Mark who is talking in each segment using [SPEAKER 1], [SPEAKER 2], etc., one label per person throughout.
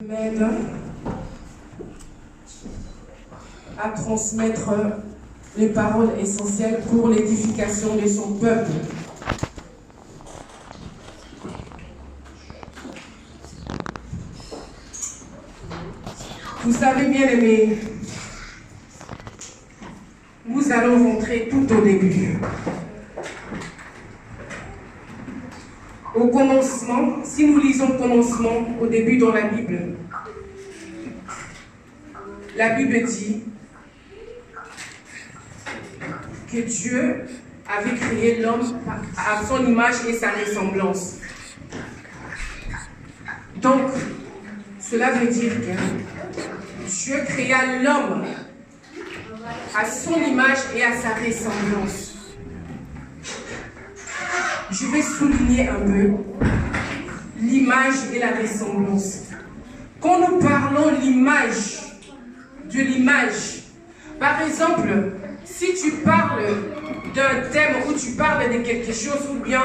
[SPEAKER 1] m'aide à transmettre les paroles essentielles pour l'édification de son peuple. Vous savez, bien aimés, nous allons rentrer tout au début. Au commencement, si nous lisons le commencement au début dans la Bible dit que Dieu avait créé l'homme à son image et sa ressemblance. Donc, cela veut dire que Dieu créa l'homme à son image et à sa ressemblance. Je vais souligner un peu l'image et la ressemblance. Quand nous parlons de l'image, par exemple, si tu parles d'un thème ou tu parles de quelque chose, ou bien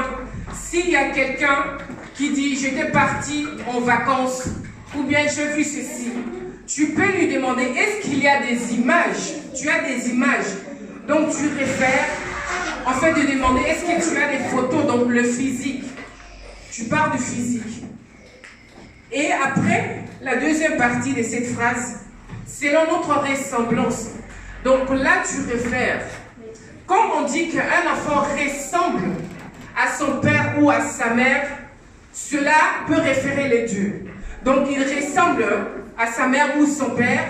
[SPEAKER 1] s'il y a quelqu'un qui dit « j'étais parti en vacances » ou bien « je vis ceci », tu peux lui demander « est-ce qu'il y a des images ?» Tu as des images, donc tu réfères en fait de demander « est-ce que tu as des photos ?» Donc le physique, tu parles du physique. Et après, la deuxième partie de cette phrase, selon notre ressemblance. Donc là, tu réfères. Quand on dit qu'un enfant ressemble à son père ou à sa mère, cela peut référer les deux. Donc il ressemble à sa mère ou son père.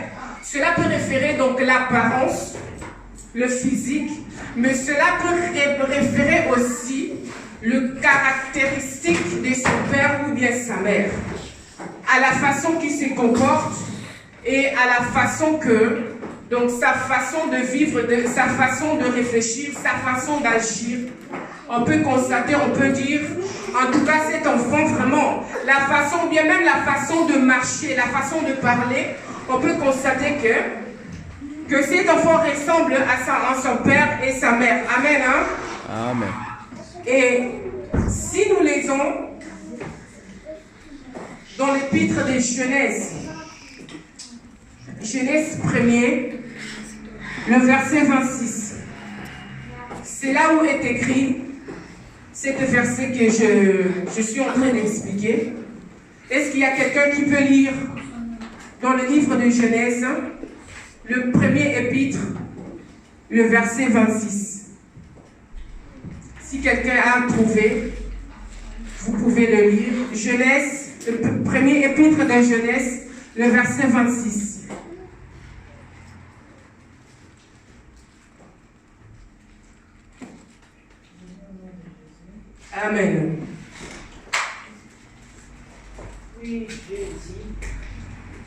[SPEAKER 1] Cela peut référer donc l'apparence, le physique, mais cela peut référer aussi le caractéristique de son père ou bien sa mère, à la façon qu'il se comporte et à la façon que, donc sa façon de vivre, sa façon de réfléchir, sa façon d'agir. On peut constater, on peut dire, en tout cas cet enfant vraiment, la façon, ou bien même la façon de marcher, la façon de parler, on peut constater que cet enfant ressemble à son père et sa mère. Amen, hein?
[SPEAKER 2] Amen.
[SPEAKER 1] Et si nous lisons dans l'épître de Genèse, Genèse 1er, le verset 26, c'est là où est écrit cet verset que je suis en train d'expliquer. Est-ce qu'il y a quelqu'un qui peut lire dans le livre de Genèse, le premier épître, le verset 26? Si quelqu'un a trouvé, vous pouvez le lire. Genèse, le premier épître de Genèse, le verset 26. Amen.
[SPEAKER 3] Puis Dieu dit,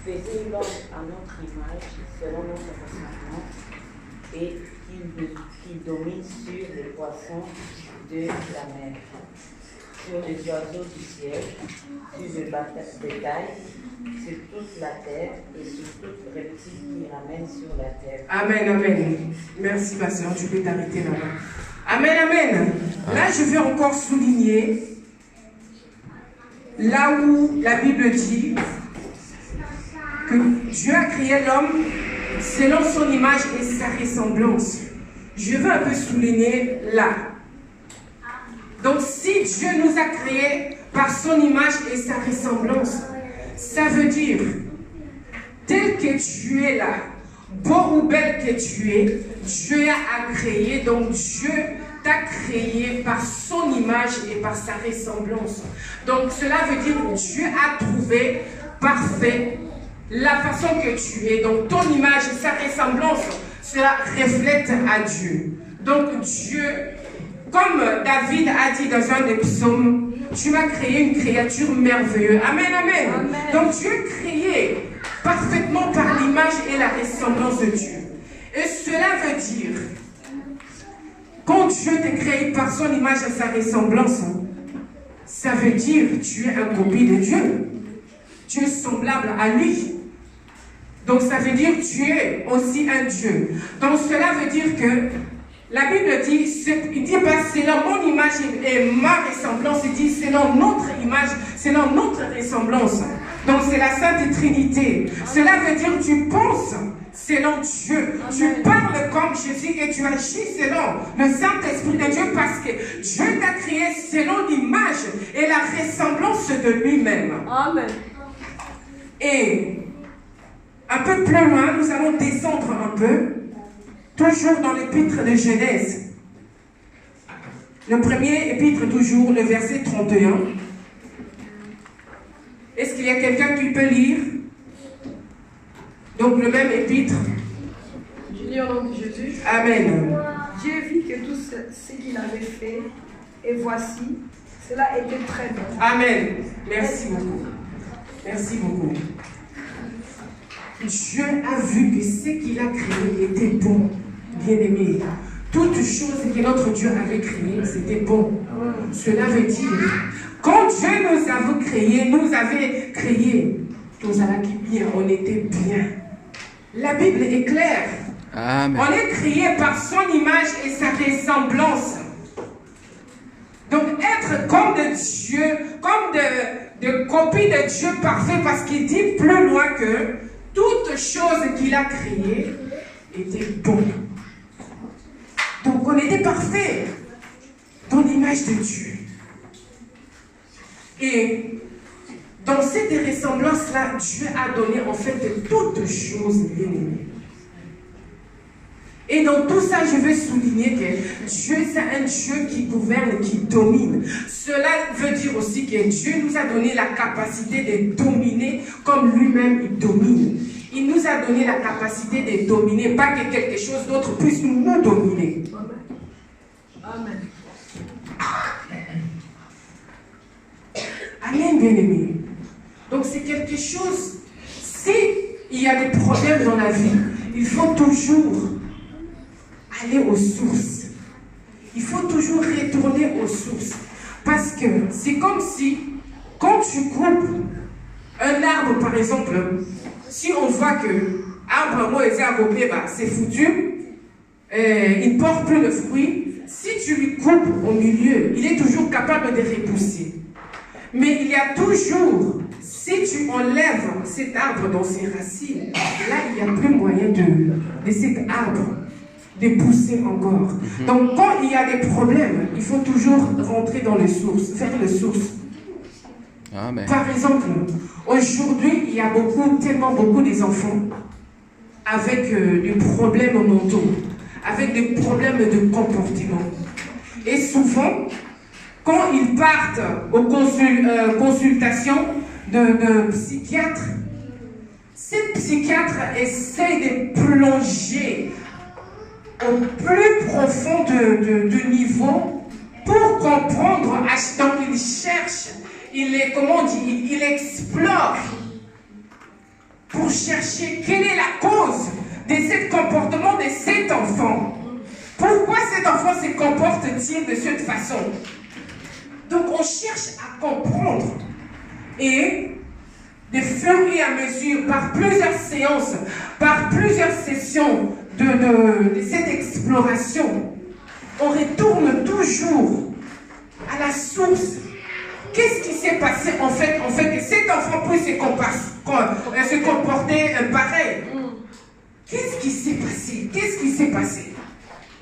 [SPEAKER 3] faisons l'homme à notre image, selon notre ressemblance, et qu'il domine sur les poissons de la mer, sur les oiseaux du ciel, sur le bétail, sur toute la terre et sur tout reptile qui ramène sur la terre.
[SPEAKER 1] Amen, amen. Merci, ma soeur, tu peux t'arrêter là-bas. Amen, amen. Là, je vais encore souligner là où la Bible dit que Dieu a créé l'homme selon son image et sa ressemblance. Je veux un peu souligner là. Donc, si Dieu nous a créés par son image et sa ressemblance, ça veut dire, tel que tu es là, beau ou belle que tu es, Dieu a créé, donc Dieu t'a créé par son image et par sa ressemblance. Donc cela veut dire que Dieu a trouvé parfait la façon que tu es. Donc ton image et sa ressemblance, cela reflète à Dieu. Donc Dieu, comme David a dit dans un des psaumes, tu m'as créé une créature merveilleuse. Amen, amen. Amen. Donc Dieu est créé parfaitement par l'image et la ressemblance de Dieu. Et cela veut dire, quand Dieu t'a créé par son image et sa ressemblance, ça veut dire que tu es un copie de Dieu. Tu es semblable à lui. Donc ça veut dire que tu es aussi un Dieu. Donc cela veut dire que la Bible dit, il ne dit pas selon mon image et ma ressemblance, il dit selon notre image, selon notre ressemblance. Donc c'est la Sainte Trinité. Cela veut dire que tu penses selon Dieu. Tu parles comme Jésus et tu agis selon le Saint-Esprit de Dieu parce que Dieu t'a créé selon l'image et la ressemblance de lui-même.
[SPEAKER 2] Amen.
[SPEAKER 1] Et un peu plus loin, nous allons descendre un peu, toujours dans l'épître de Genèse. Le premier épître, toujours, le verset 31. Est-ce qu'il y a quelqu'un qui peut lire? Donc le même épître.
[SPEAKER 2] Je lis au nom de Jésus.
[SPEAKER 1] Amen.
[SPEAKER 2] Dieu vit que tout ce qu'il avait fait, et voici, cela était très bon.
[SPEAKER 1] Amen. Merci beaucoup. Merci beaucoup. Dieu a vu que ce qu'il a créé était bon, bien-aimé. Toute chose que notre Dieu avait créée, c'était bon. Cela veut dire, quand Dieu nous avait créés, on était bien. La Bible est claire.
[SPEAKER 4] Amen.
[SPEAKER 1] On est créé par son image et sa ressemblance. Donc être comme de Dieu, comme de copie de Dieu parfait, parce qu'il dit plus loin que toute chose qu'il a créée était bonne. Donc on était parfait dans l'image de Dieu. Et dans cette ressemblance-là, Dieu a donné en fait toutes choses bien-aimées. Et dans tout ça, je veux souligner que Dieu, c'est un Dieu qui gouverne, qui domine. Cela veut dire aussi que Dieu nous a donné la capacité de dominer comme lui-même il domine. Il nous a donné la capacité de dominer, pas que quelque chose d'autre puisse nous dominer.
[SPEAKER 2] Amen.
[SPEAKER 1] Amen, bien-aimé. Donc c'est quelque chose, si il y a des problèmes dans la vie, il faut toujours aller aux sources. Il faut toujours retourner aux sources. Parce que c'est comme si, quand tu coupes un arbre, par exemple, si on voit que arbre, moi, c'est foutu, il ne porte plus de fruits, si tu lui coupes au milieu, il est toujours capable de repousser. Mais il y a toujours, si tu enlèves cet arbre dans ses racines, là, il n'y a plus moyen de cet arbre de pousser encore. Donc, quand il y a des problèmes, il faut toujours rentrer dans les sources, faire les sources.
[SPEAKER 4] Amen.
[SPEAKER 1] Par exemple, aujourd'hui, il y a tellement beaucoup des enfants avec des problèmes mentaux, avec des problèmes de comportement. Et souvent, quand ils partent aux consultations de psychiatres, ces psychiatres essayent de plonger au plus profond de niveau pour comprendre. Donc ils cherchent, il explore pour chercher quelle est la cause de ce comportement de cet enfant. Pourquoi cet enfant se comporte-t-il de cette façon? Donc on cherche à comprendre. Et de fur et à mesure, par plusieurs séances, par plusieurs sessions de cette exploration, on retourne toujours à la source. Qu'est-ce qui s'est passé en fait que cet enfant puisse se comporter pareil? Qu'est-ce qui s'est passé? Qu'est-ce qui s'est passé?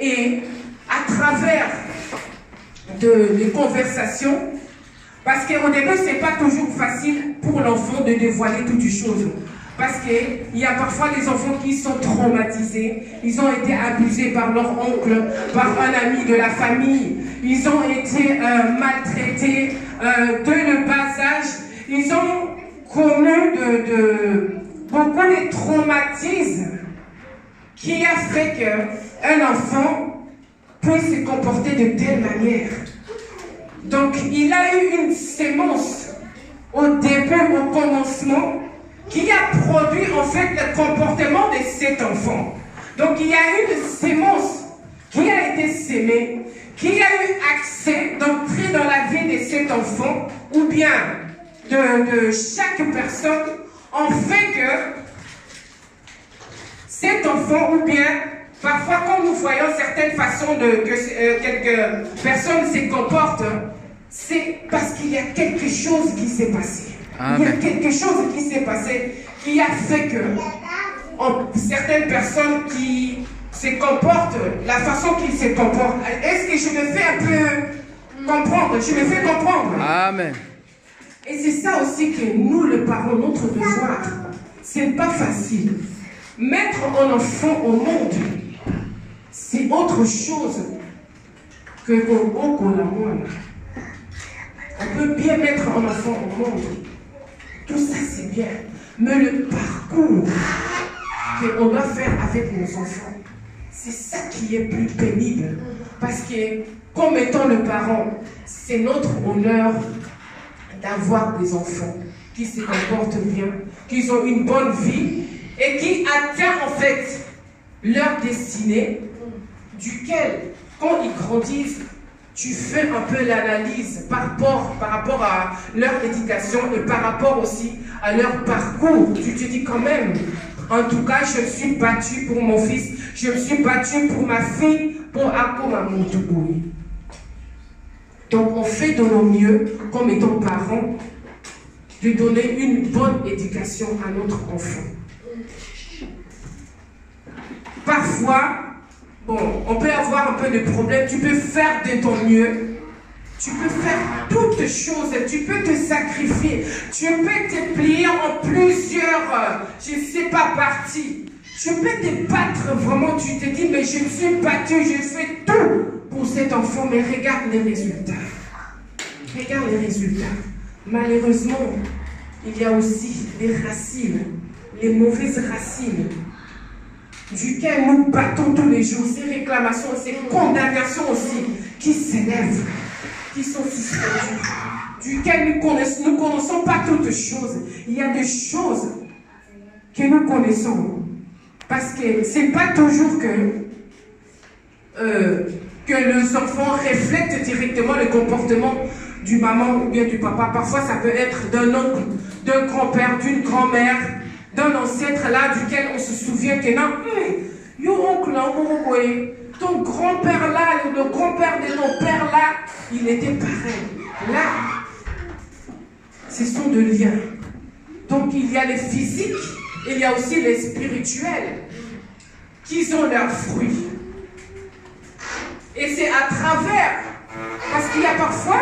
[SPEAKER 1] Et à travers des conversations, parce qu'au début, ce n'est pas toujours facile pour l'enfant de dévoiler toutes les choses. Parce qu'il y a parfois des enfants qui sont traumatisés, ils ont été abusés par leur oncle, par un ami de la famille, ils ont été maltraités dès le bas âge, ils ont connu beaucoup de traumatismes qui a fait qu'un enfant puisse se comporter de telle manière. Donc il a eu une sémence au début, au commencement, qui a produit en fait le comportement de cet enfant. Donc il y a eu une sémence qui a été sémée, qui a eu accès d'entrer dans la vie de cet enfant, ou bien de chaque personne, en fait que cet enfant, ou bien parfois quand nous voyons certaines façons que quelques personnes se comportent, c'est parce qu'il y a quelque chose qui s'est passé. Il y a quelque chose qui s'est passé qui a fait que certaines personnes qui se comportent, la façon qu'ils se comportent, est-ce que je me fais un peu comprendre? Je me fais comprendre.
[SPEAKER 4] Amen.
[SPEAKER 1] Et c'est ça aussi que nous, les parents, notre devoir, c'est pas facile. Mettre un enfant au monde, c'est autre chose que qu'on la moine. On peut bien mettre un enfant au monde. Tout ça, c'est bien. Mais le parcours qu'on doit faire avec nos enfants, c'est ça qui est plus pénible. Parce que, comme étant le parent, c'est notre honneur d'avoir des enfants qui se comportent bien, qui ont une bonne vie et qui atteignent en fait leur destinée, duquel, quand ils grandissent, tu fais un peu l'analyse par rapport à leur éducation et par rapport aussi à leur parcours. Tu te dis quand même, en tout cas, je me suis battue pour mon fils, je me suis battue pour ma fille, pour Akoma Moutouboui. Donc on fait de nos mieux, comme étant parents, de donner une bonne éducation à notre enfant. Parfois, bon, on peut avoir un peu de problème, tu peux faire de ton mieux, tu peux faire toutes choses, tu peux te sacrifier, tu peux te plier en plusieurs, je ne sais pas, parties. Tu peux te battre vraiment, tu te dis, mais je me suis battue, je fais tout pour cet enfant, mais regarde les résultats. Regarde les résultats. Malheureusement, il y a aussi les racines, les mauvaises racines, duquel nous battons tous les jours, ces réclamations, ces condamnations aussi, qui s'élèvent, qui sont suspendues, duquel nous connaissons pas toutes choses. Il y a des choses que nous connaissons. Parce que ce n'est pas toujours que les enfants reflètent directement le comportement du maman ou bien du papa. Parfois, ça peut être d'un oncle, d'un grand-père, d'une grand-mère, d'un ancêtre là, duquel on se souvient que non, yo oncle, ton grand-père là, le grand-père de ton père là, il était pareil. Là, ce sont des liens. Donc, il y a les physiques, il y a aussi les spirituels qui ont leurs fruits. Et c'est à travers, parce qu'il y a parfois,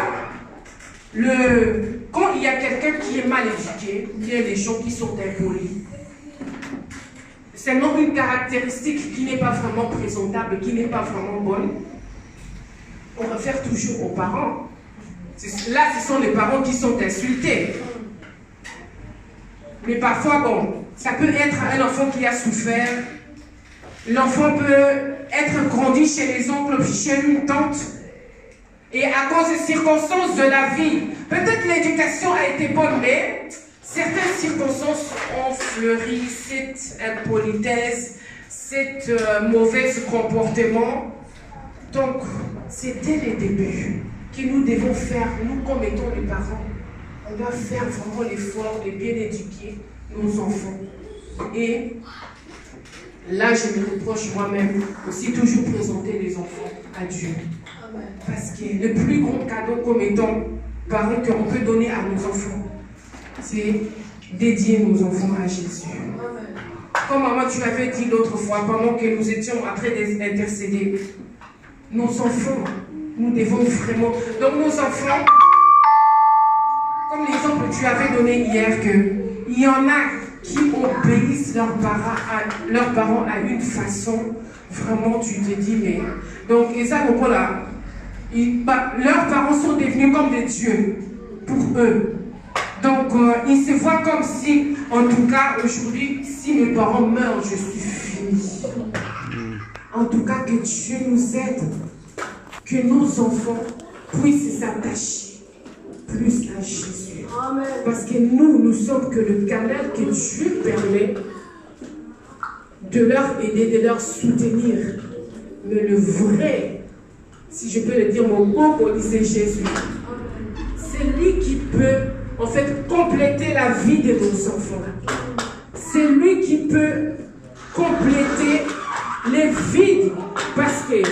[SPEAKER 1] quand il y a quelqu'un qui est mal éduqué, il y a des gens qui sont impolis. C'est non une caractéristique qui n'est pas vraiment présentable, qui n'est pas vraiment bonne. On réfère toujours aux parents. Là, ce sont les parents qui sont insultés. Mais parfois, bon, ça peut être un enfant qui a souffert. L'enfant peut être grandi chez les oncles, chez une tante. Et à cause des circonstances de la vie, peut-être l'éducation a été bonne, mais certaines circonstances ont fleuri cette impolitesse, cette mauvais comportement. Donc, c'est dès le début que nous devons faire, nous comme étant les parents, on doit faire vraiment l'effort de bien éduquer nos enfants. Et là, je me reproche moi-même aussi toujours présenter les enfants à Dieu. Parce que le plus grand cadeau comme étant parents qu'on peut donner à nos enfants, c'est dédier nos enfants à Jésus. Comme maman, tu avais dit l'autre fois, pendant que nous étions en train d'intercéder, nos enfants, nous devons vraiment... Donc nos enfants, comme l'exemple que tu avais donné hier, qu'il y en a qui obéissent leurs parents à une façon, vraiment tu te dis, mais... Donc, et ça, voilà, leurs parents sont devenus comme des dieux pour eux. Donc, ils se voient comme si, en tout cas, aujourd'hui, si mes parents meurent, je suis fini. En tout cas, que Dieu nous aide, que nos enfants puissent s'attacher plus à Jésus. Amen. Parce que nous sommes que le canal que Dieu permet de leur aider, de leur soutenir. Mais le vrai, si je peux le dire, mon beau c'est Jésus. C'est lui qui peut, en fait, compléter la vie de nos enfants. C'est lui qui peut compléter les vides. Parce que,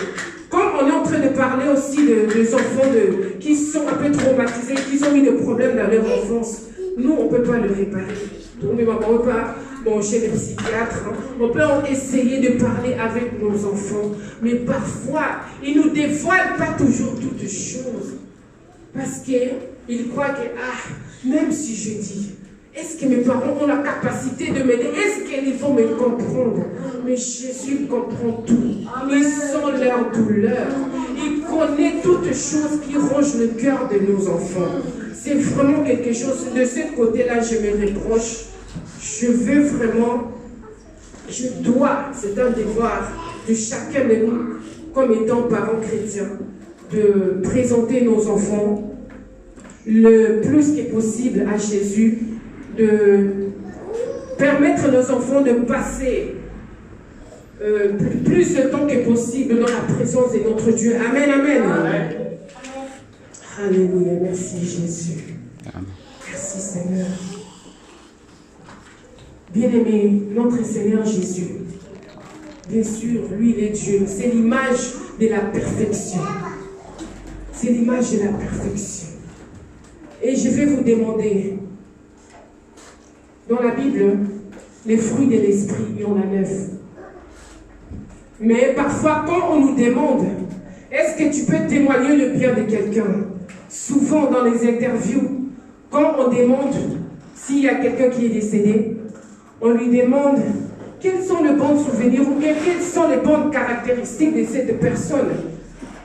[SPEAKER 1] comme on est en train de parler aussi des enfants qui sont un peu traumatisés, qui ont eu des problèmes dans leur enfance, nous, on peut peut pas le réparer. Donc, on ne peut pas manger les psychiatres. On peut essayer de parler avec nos enfants. Mais parfois, ils ne nous dévoilent pas toujours toutes choses. Parce qu'ils croient que, même si je dis, est-ce que mes parents ont la capacité de m'aider? Est-ce qu'ils vont me comprendre? Mais Jésus comprend tout. Ils sont leur douleur. Il connaît toutes choses qui rongent le cœur de nos enfants. C'est vraiment quelque chose. De ce côté-là, je me reproche. Je veux vraiment, je dois, c'est un devoir de chacun de nous, comme étant parents chrétiens, de présenter nos enfants le plus que possible à Jésus, de permettre à nos enfants de passer plus de temps que possible dans la présence de notre Dieu. Amen, amen. Amen. Alléluia, merci Jésus. Amen. Merci Seigneur. Bien-aimé, notre Seigneur Jésus, bien sûr, lui il est Dieu. C'est l'image de la perfection. C'est l'image de la perfection. Et je vais vous demander, dans la Bible, les fruits de l'esprit, il y en a 9. Mais parfois, quand on nous demande, est-ce que tu peux témoigner le bien de quelqu'un? Souvent, dans les interviews, quand on demande s'il y a quelqu'un qui est décédé, on lui demande quels sont les bons souvenirs ou quelles sont les bonnes caractéristiques de cette personne.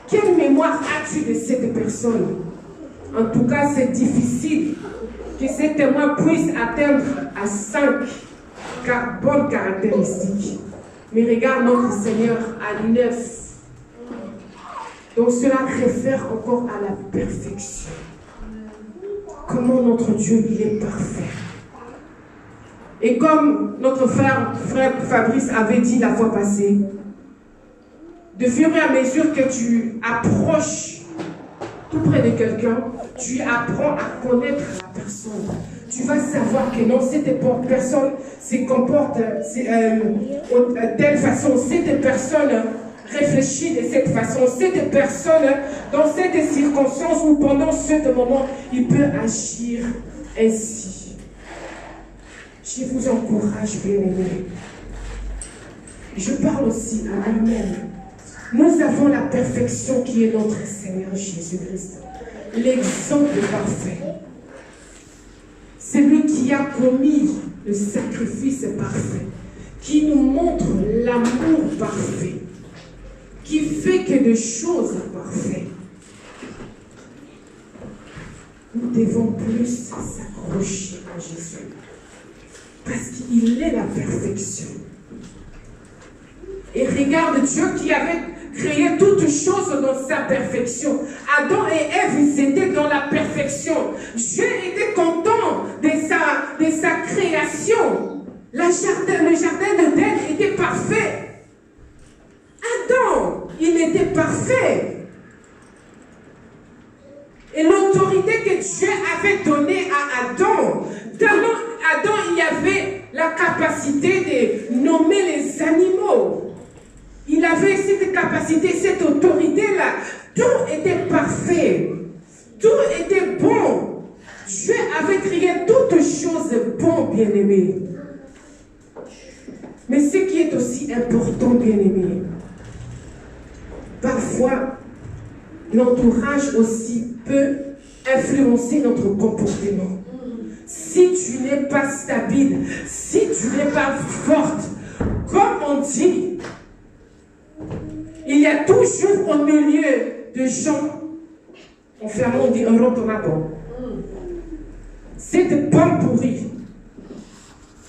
[SPEAKER 1] Quelle mémoire as-tu de cette personne? En tout cas, c'est difficile que ces témoins puissent atteindre à 5 bonnes caractéristiques. Mais regarde notre Seigneur à 9. Donc cela réfère encore à la perfection. Comment notre Dieu, il est parfait. Et comme notre frère Fabrice avait dit la fois passée, de fur et à mesure que tu approches tout près de quelqu'un, tu apprends à connaître la personne. Tu vas savoir que non, cette personne se comporte de telle façon, cette personne réfléchit de cette façon, cette personne, dans cette circonstance ou pendant ce moment, il peut agir ainsi. Je vous encourage, bien-aimés. Je parle aussi à nous-mêmes. Nous avons la perfection qui est notre Seigneur Jésus-Christ. L'exemple parfait. C'est lui qui a commis le sacrifice parfait, qui nous montre l'amour parfait, qui fait que des choses parfaites. Nous devons plus s'accrocher à Jésus, parce qu'il est la perfection. Et regarde Dieu qui avait créé toutes choses dans sa perfection. Adam et Ève, ils étaient dans la perfection. Dieu était content de sa création. Le jardin d'Éden était parfait. Adam, il était parfait. Et l'autorité que Dieu avait donnée à Adam, Adam, il y avait la capacité de nommer les animaux. Il avait cette capacité, cette autorité-là. Tout était parfait. Tout était bon. Dieu avait créé toutes choses bonnes, bien-aimés. Mais ce qui est aussi important, bien-aimés, parfois, l'entourage aussi peut influencer notre comportement. Si tu n'es pas stable, si tu n'es pas forte, comme on dit, il y a toujours au milieu de gens, en fermant, on dit un rotonabon. Cette pomme pourrie,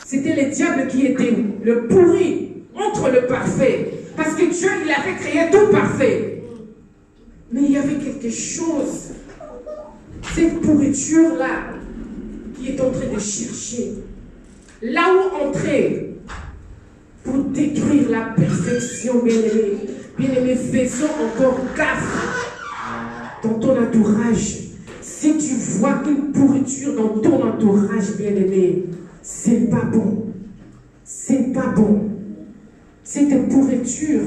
[SPEAKER 1] c'était le diable qui était le pourri entre le parfait. Parce que Dieu, il avait créé tout parfait. Mais il y avait quelque chose, cette pourriture-là, qui est en train de chercher. Là où entrer pour détruire la perfection, bien-aimé. Bien-aimé, faisons encore gaffe dans ton entourage. Si tu vois une pourriture dans ton entourage, bien-aimé, c'est pas bon. C'est pas bon. Cette pourriture,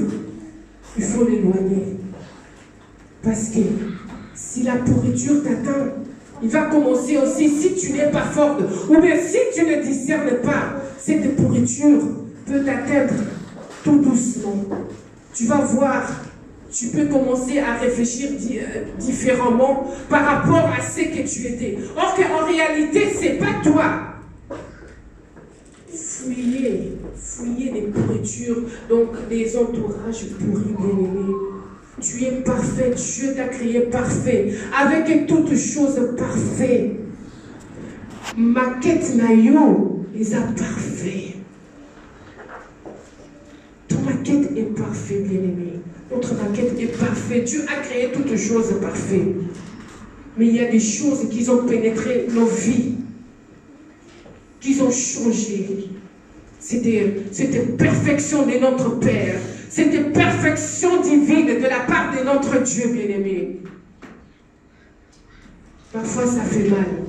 [SPEAKER 1] il faut l'éloigner. Parce que si la pourriture t'atteint, Il va commencer aussi, si tu n'es pas forte, ou bien si tu ne discernes pas, cette pourriture peut t'atteindre tout doucement. Tu vas voir, tu peux commencer à réfléchir différemment par rapport à ce que tu étais. Or qu'en réalité, ce n'est pas toi. Fouillez des pourritures, donc des entourages pourris, bien-aimés. Tu es parfait, Dieu t'a créé parfait, avec toutes choses parfaites. Maquette naïo, les a parfaits. Ton maquette est parfaite, bien-aimé. Notre maquette est parfaite. Dieu a créé toutes choses parfaites. Mais il y a des choses qui ont pénétré nos vies, qui ont changé. C'était perfection de notre Père. C'était perfection divine de la part de notre Dieu bien-aimé. Parfois ça fait mal.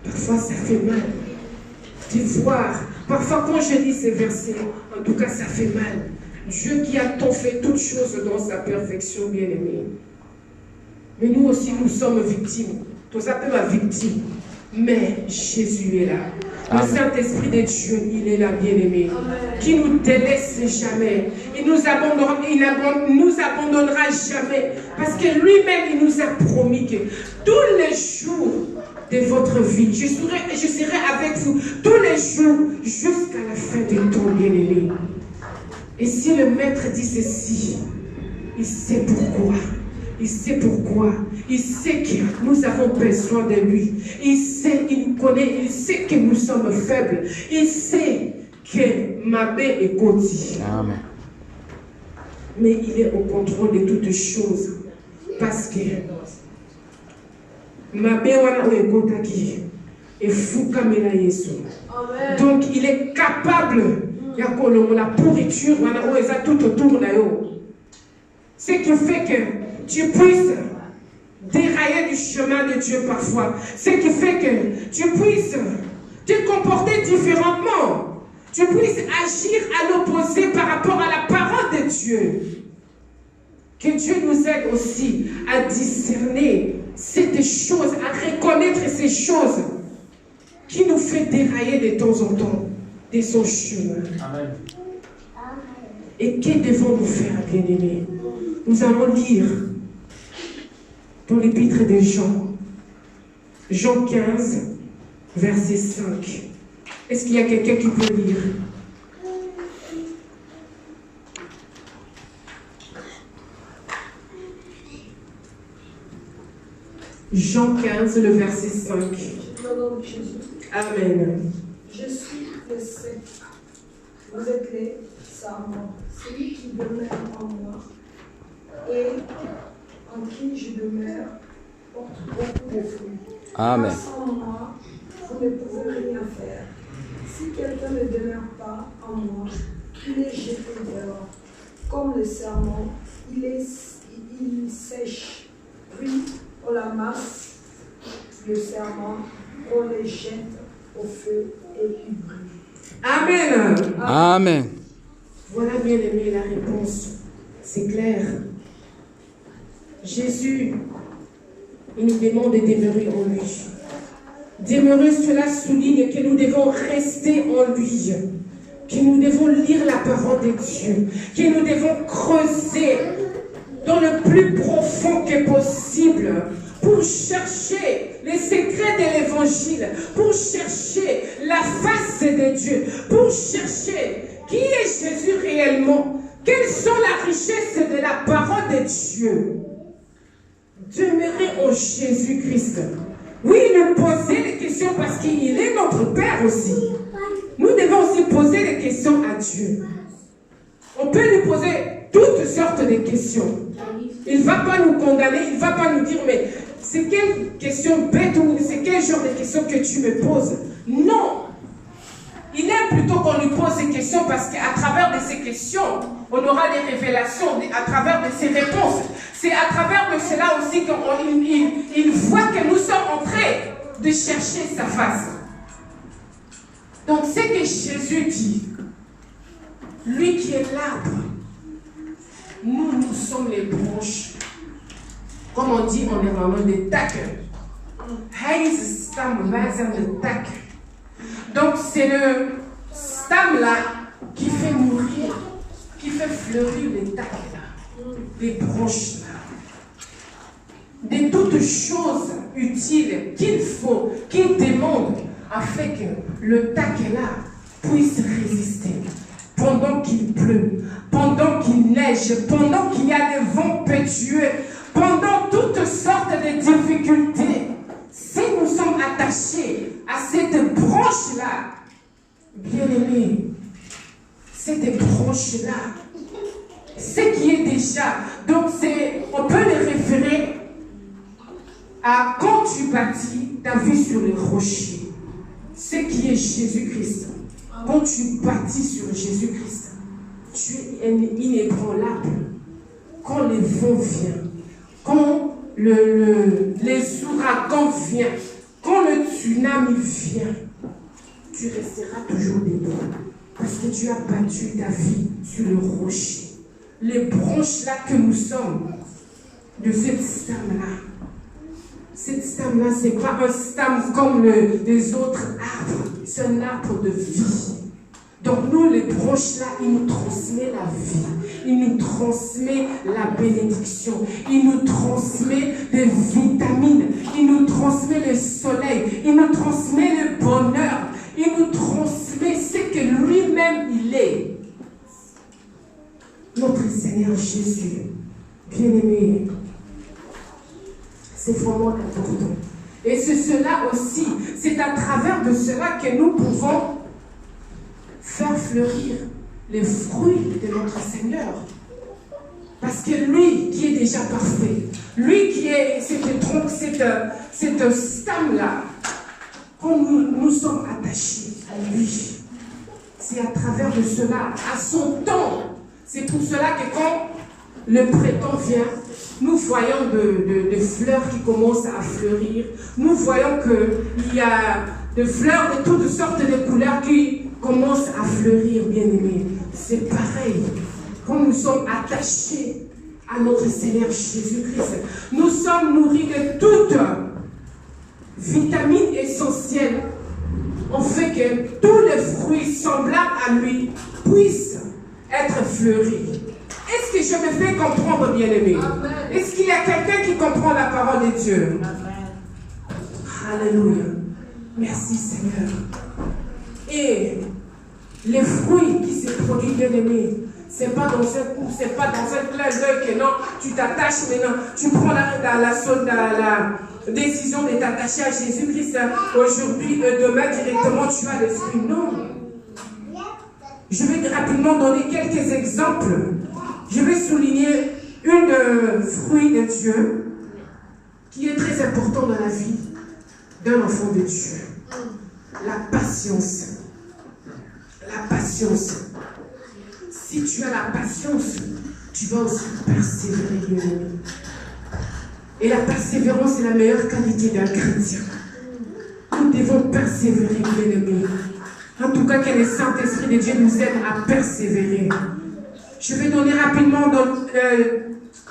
[SPEAKER 1] Parfois ça fait mal. De voir. Parfois quand je lis ces versets, en tout cas ça fait mal. Dieu qui a tant fait toutes choses dans sa perfection bien-aimé. Mais nous aussi nous sommes victimes. Tout ça peut être victime. Mais Jésus est là. Le Saint-Esprit de Dieu, il est là, bien-aimé. Qui nous délaisse jamais. Il nous abandonnera jamais. Parce que lui-même, il nous a promis que tous les jours de votre vie, je serai avec vous tous les jours jusqu'à la fin du temps, bien-aimé. Et si le Maître dit ceci, il sait pourquoi. Il sait pourquoi. Il sait que nous avons besoin de lui. Il sait, il connaît, il sait que nous sommes faibles. Il sait que ma main est côté.
[SPEAKER 4] Amen.
[SPEAKER 1] Mais il est au contrôle de toutes choses. Parce que ma main est côté. Et fou comme il a Yesu. Donc il est capable. Il y a la pourriture tout autour de nous. Ce qui fait que tu puisses dérailler du chemin de Dieu parfois. Ce qui fait que tu puisses te comporter différemment. Tu puisses agir à l'opposé par rapport à la parole de Dieu. Que Dieu nous aide aussi à discerner cette chose, à reconnaître ces choses qui nous fait dérailler de temps en temps de son chemin. Amen. Et que devons-nous faire, bien-aimés? Nous allons lire dans l'épître de Jean, Jean 15, verset 5. Est-ce qu'il y a quelqu'un qui peut lire? Jean 15, le verset 5. Amen.
[SPEAKER 2] Je suis le sec. Vous êtes les sarments. Celui qui demeure en moi et en qui je demeure porte beaucoup de fruits.
[SPEAKER 4] Amen.
[SPEAKER 2] Sans moi, vous ne pouvez rien faire. Si quelqu'un ne demeure pas en moi, il est jeté dehors. Comme le sarment, il sèche. Puis on l'amasse, le sarment, on les jette au feu et il brûle.
[SPEAKER 1] Amen.
[SPEAKER 4] Amen.
[SPEAKER 1] Voilà, bien aimé, la réponse. C'est clair. Jésus, il nous demande de demeurer en lui. Demeurer, cela souligne que nous devons rester en lui. Que nous devons lire la parole de Dieu. Que nous devons creuser dans le plus profond que possible pour chercher les secrets de l'évangile, pour chercher la face de Dieu, pour chercher qui est Jésus réellement, quelles sont la richesse de la parole de Dieu. Demeurer en Jésus-Christ. Oui, nous poser des questions parce qu'il est notre Père aussi. Nous devons aussi poser des questions à Dieu. On peut lui poser toutes sortes de questions. Il ne va pas nous condamner, il ne va pas nous dire, mais c'est quelle question bête ou c'est quel genre de questions que tu me poses? Non. Il aime plutôt qu'on lui pose ces questions parce qu'à travers de ces questions, on aura des révélations, à travers de ces réponses. C'est à travers de cela aussi qu'il voit que nous sommes en train de chercher sa face. Donc c'est que Jésus dit, lui qui est l'arbre, nous sommes les branches, comme on dit en néerlandais, des takken. Heilstam weisen de tak. Donc c'est le stam là qui fait mourir, qui fait fleurir les tacs là, les branches là, de toutes choses utiles qu'il faut, qu'il demande, afin que le tac là puisse résister. Pendant qu'il pleut, pendant qu'il neige, pendant qu'il y a des vents pétueux, pendant toutes sortes de difficultés, si nous sommes attachés à cette branche-là, bien-aimés, cette branche-là, ce qui est déjà, donc on peut le référer à quand tu bâtis ta vie sur les rochers, ce qui est Jésus-Christ. Quand tu bâtis sur Jésus-Christ, tu es inébranlable. Quand les vents viennent, quand les ouragans viennent, quand le tsunami vient, tu resteras toujours debout. Parce que tu as battu ta vie sur le rocher. Les branches là que nous sommes, de cette stam-là. Cette stam-là, ce n'est pas un stam comme les autres arbres. C'est un arbre de vie. Donc nous, les branches là, il nous transmet la vie. Il nous transmet la bénédiction. Il nous transmet des vitamines. Il nous transmet le soleil. Il nous transmet le bonheur. Il nous transmet ce que lui-même il est. Notre Seigneur Jésus, bien-aimé, c'est vraiment important. Et c'est cela aussi, c'est à travers de cela que nous pouvons faire fleurir les fruits de notre Seigneur. Parce que lui qui est déjà parfait, lui qui est cette tronc, cette stam-là, quand nous sommes attachés à lui, c'est à travers de cela, à son temps. C'est pour cela que quand le printemps vient, nous voyons des fleurs qui commencent à fleurir. Nous voyons qu'il y a des fleurs de toutes sortes de couleurs qui commencent à fleurir, bien-aimés. C'est pareil. Quand nous sommes attachés à notre Seigneur Jésus-Christ, nous sommes nourris de toutes vitamines essentielles. On fait que tous les fruits semblables à lui puissent être fleuris. Est-ce que je me fais comprendre, bien-aimé? Est-ce qu'il y a quelqu'un qui comprend la parole de Dieu? Amen. Alléluia. Merci, Seigneur. Et les fruits qui se produisent, bien-aimé, ce n'est pas dans un coup, ce n'est pas dans un clin d'œil que non, tu t'attaches maintenant, tu prends la décision de t'attacher à Jésus-Christ aujourd'hui et demain directement tu as l'esprit. Non. Je vais rapidement donner quelques exemples. Je vais souligner une fruit de Dieu qui est très important dans la vie d'un enfant de Dieu. La patience. La patience. Si tu as la patience, tu vas aussi persévérer. Et la persévérance est la meilleure qualité d'un chrétien. Nous devons persévérer, bien-aimés. En tout cas, que le Saint-Esprit de Dieu nous aide à persévérer. Je vais donner rapidement,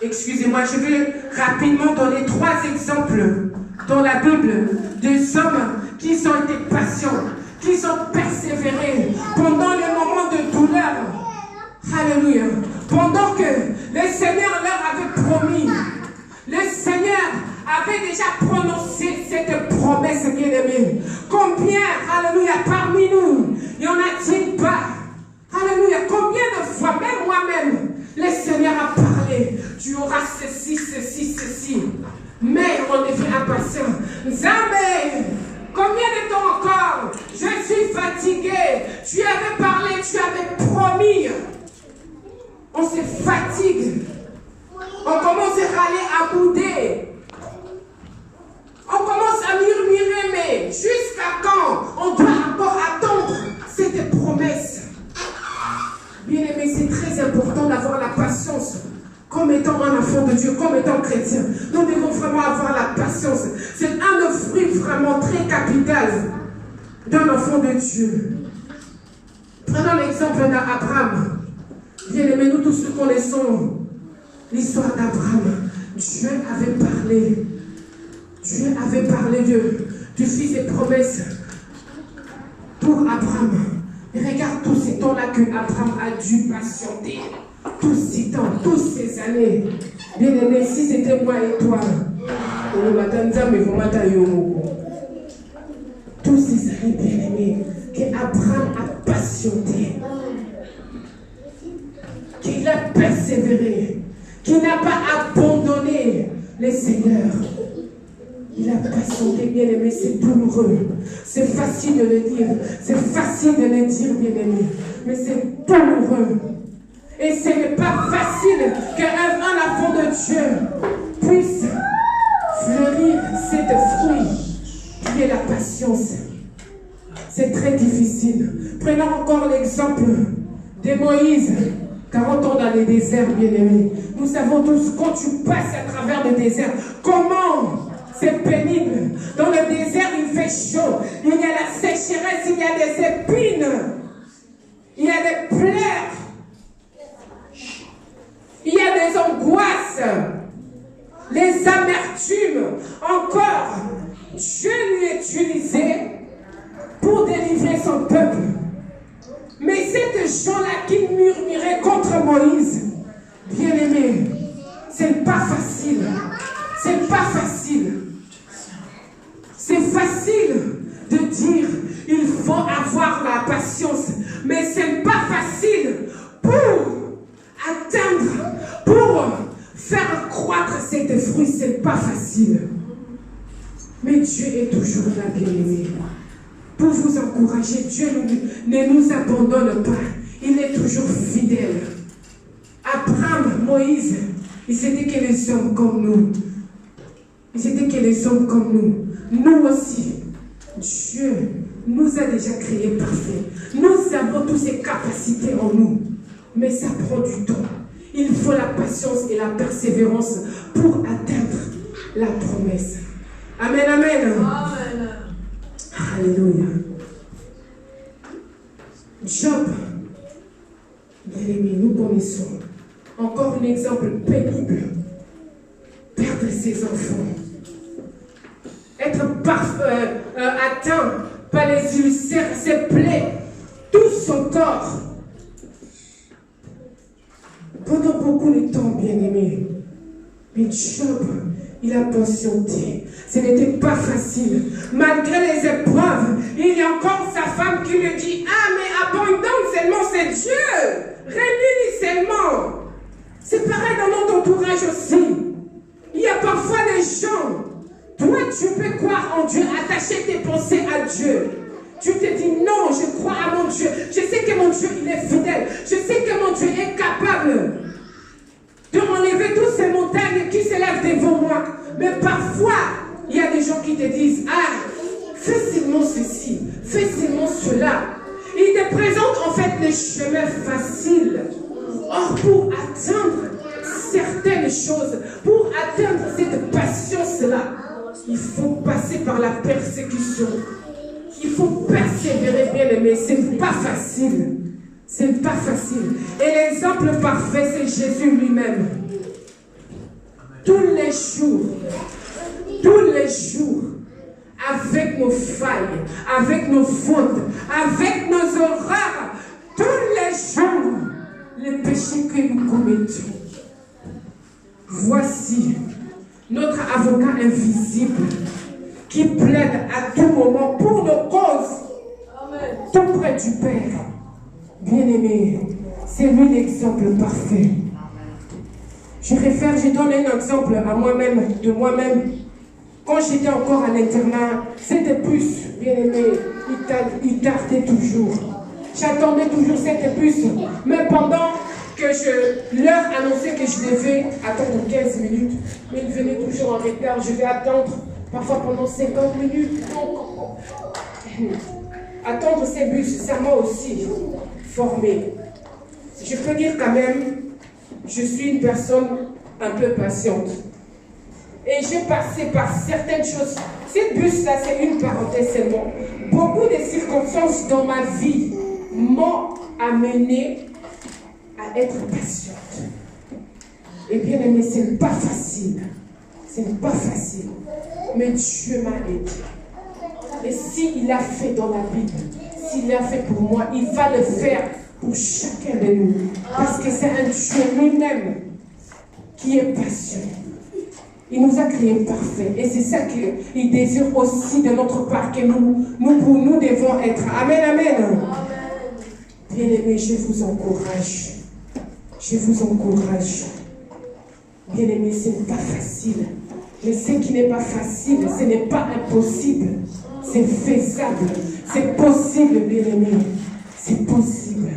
[SPEAKER 1] je vais rapidement donner 3 exemples dans la Bible des hommes qui ont été patients, qui ont persévéré pendant les moments de douleur. Alléluia. Pendant que le Seigneur leur avait promis, le Seigneur avait déjà prononcé cette promesse, bien-aimée. Combien, alléluia, parmi nous, n'y en a-t-il pas? Alléluia, combien de fois, même moi-même, le Seigneur a parlé, tu auras ceci, ceci, ceci. Mais on devient impatient. Zambé, combien de temps encore? Je suis fatigué. Tu avais parlé, tu avais promis. On se fatigue. On commence à râler, à bouder. On commence à murmurer, mais jusqu'à quand on doit encore attendre cette promesse? Bien-aimé, c'est très important d'avoir la patience. Comme étant un enfant de Dieu, comme étant chrétien, nous devons vraiment avoir la patience. C'est un des fruits vraiment très capital d'un enfant de Dieu. Prenons l'exemple d'Abraham. Bien-aimé, nous tous nous connaissons l'histoire d'Abraham. Dieu avait parlé. Dieu avait parlé du fils et promesses pour Abraham. Et regarde tous ces temps-là que Abraham a dû patienter. Tous ces temps, toutes ces années. Bien aimé, si c'était moi et toi, tous ces années, bien aimé, qu'Abraham a patienté, qu'il a persévéré, qu'il n'a pas abandonné les seigneurs. Il a patienté, bien aimé, c'est douloureux. C'est facile de le dire, c'est facile de le dire, bien aimé, mais c'est douloureux. Et ce n'est pas facile qu'un enfant de Dieu puisse fleurir cette fruit qui est la patience. C'est très difficile. Prenons encore l'exemple de Moïse, 40 ans dans le désert, bien aimé. Nous savons tous, quand tu passes à travers le désert, comment c'est pénible. Dans le désert, il fait chaud. Il y a la sécheresse, il y a des épines. Il y a des pleurs. Il y a des angoisses. Les amertumes. Encore, Dieu lui utilisait pour délivrer son peuple. Mais ces gens-là qui murmuraient contre Moïse, bien aimé, c'est pas facile. C'est pas facile. C'est facile de dire il faut avoir la patience, mais c'est pas facile pour atteindre, pour faire croître cette fruit, c'est pas facile. Mais Dieu est toujours là, bien aimé. Pour vous encourager, Dieu ne nous abandonne pas. Il est toujours fidèle. Abraham, Moïse, ils étaient que les hommes comme nous. Ils étaient que les hommes comme nous. Nous aussi, Dieu nous a déjà créés parfaits. Nous avons toutes ces capacités en nous. Mais ça prend du temps. Il faut la patience et la persévérance pour atteindre la promesse. Amen, amen. Amen. Alléluia. Job, bien aimé, nous connaissons encore un exemple pénible. Perdre ses enfants. Être atteint par les ulcères, ses plaies, tout son corps. Pendant beaucoup de temps, bien aimé. Mais Job, il a patienté. Ce n'était pas facile. Malgré les épreuves, il y a encore sa femme qui lui dit « Ah, mais abandonne seulement, c'est Dieu. Réunis seulement. » C'est pareil dans notre entourage aussi. Il y a parfois des gens, toi tu peux croire en Dieu, attacher tes pensées à Dieu. Tu te dis non, je crois à mon Dieu. Je sais que mon Dieu, il est fidèle. Je sais que mon Dieu est capable de m'enlever toutes ces montagnes qui s'élèvent devant moi. Mais parfois, il y a des gens qui te disent, ah, fais seulement ceci, fais seulement cela. Ils te présentent en fait les chemins faciles. Or, pour atteindre certaines choses, pour atteindre cette patience-là, il faut passer par la persécution. Il faut persévérer, bien aimé. C'est pas facile. C'est pas facile. Et l'exemple parfait, c'est Jésus lui-même. Tous les jours, avec nos failles, avec nos fautes, avec nos horreurs, tous les jours, les péchés que nous commettons. Voici notre avocat invisible qui plaide à tout moment pour nos causes, tout près du Père. Bien-aimé, c'est lui l'exemple parfait. Je donne un exemple à moi-même, de moi-même. Quand j'étais encore à l'internat, c'était plus, bien-aimé, il tardait toujours. J'attendais toujours cette bus, mais pendant que je leur annonçais que je devais attendre 15 minutes, mais ils venaient toujours en retard. Je vais attendre parfois pendant 50 minutes. Donc, attendre ces bus, ça m'a aussi formé. Je peux dire quand même, je suis une personne un peu patiente. Et j'ai passé par certaines choses. Cette bus-là, c'est une parenthèse seulement. Beaucoup de circonstances dans ma vie m'ont amené à être patiente. Et bien aimé, ce n'est pas facile. Ce n'est pas facile. mais Dieu m'a aidé. Et s'il l'a fait dans la Bible, s'il l'a fait pour moi, il va le faire pour chacun de nous. Parce que c'est un Dieu lui-même qui est passionné. Il nous a créés parfaits. Et c'est ça qu'il désire aussi de notre part, que nous devons être. Amen, amen. Bien-aimés, je vous encourage. Je vous encourage. Bien-aimés, ce n'est pas facile. Mais ce qui n'est pas facile, ce n'est pas impossible. C'est faisable. C'est possible, bien-aimés. C'est possible.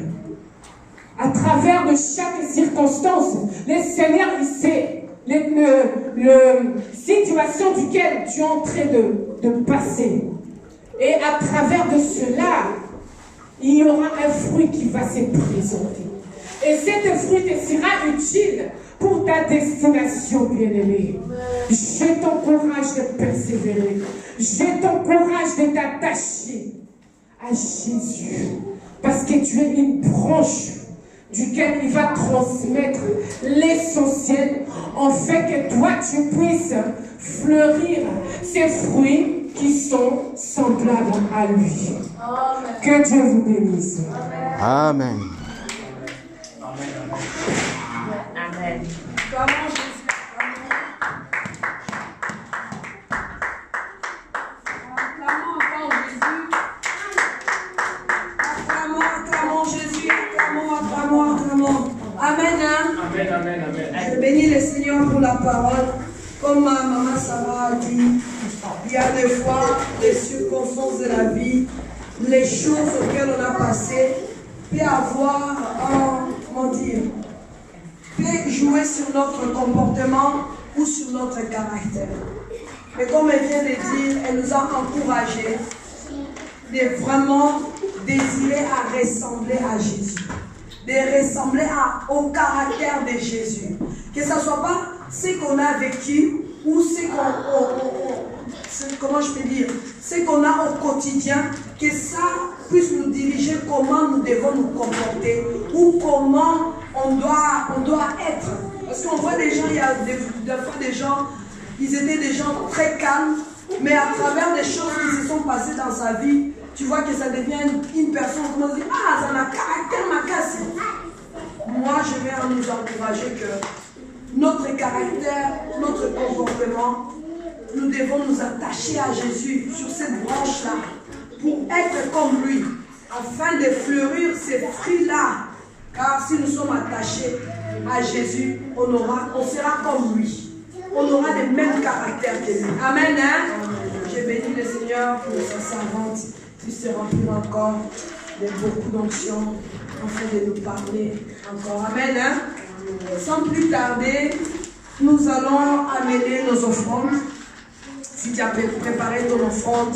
[SPEAKER 1] À travers de chaque circonstance, le Seigneur, il sait la situation duquel tu es en train de passer. Et à travers de cela, il y aura un fruit qui va se présenter. Et cet fruit te sera utile pour ta destination, bien-aimé. Je t'encourage de persévérer. Je t'encourage de t'attacher à Jésus. Parce que tu es une branche duquel il va transmettre l'essentiel, en fait que toi tu puisses fleurir ces fruits qui sont semblables à lui. Amen. Que Dieu vous bénisse.
[SPEAKER 4] Amen.
[SPEAKER 3] Amen.
[SPEAKER 2] Amen.
[SPEAKER 5] Amen, amen, amen.
[SPEAKER 2] Je bénis le Seigneur pour la parole. Comme ma maman Sarah a dit, il y a des fois les circonstances de la vie, les choses auxquelles on a passé, peut avoir, peut jouer sur notre comportement ou sur notre caractère. Mais comme elle vient de dire, elle nous a encouragés de vraiment désirer à ressembler à Jésus. De ressembler au caractère de Jésus. Que ce ne soit pas ce qu'on a vécu ou ce qu'on a au quotidien, que ça puisse nous diriger comment nous devons nous comporter ou comment on doit être. Parce qu'on voit des gens, il y a des fois des gens, ils étaient des gens très calmes, mais à travers des choses qui se sont passées dans sa vie, tu vois que ça devient une personne qui nous dit « Ah, ça a un caractère macasse ». Moi, je vais nous encourager que notre caractère, notre comportement, nous devons nous attacher à Jésus sur cette branche-là pour être comme lui, afin de fleurir ces fruits-là. Car si nous sommes attachés à Jésus, on sera comme lui. On aura le même caractère que lui. Amen. Hein? Je bénis le Seigneur pour sa servante qui se remplit encore de beaucoup d'onction afin de nous parler encore. Amen. Hein? Sans plus tarder, nous allons amener nos offrandes. Si tu as préparé ton offrande,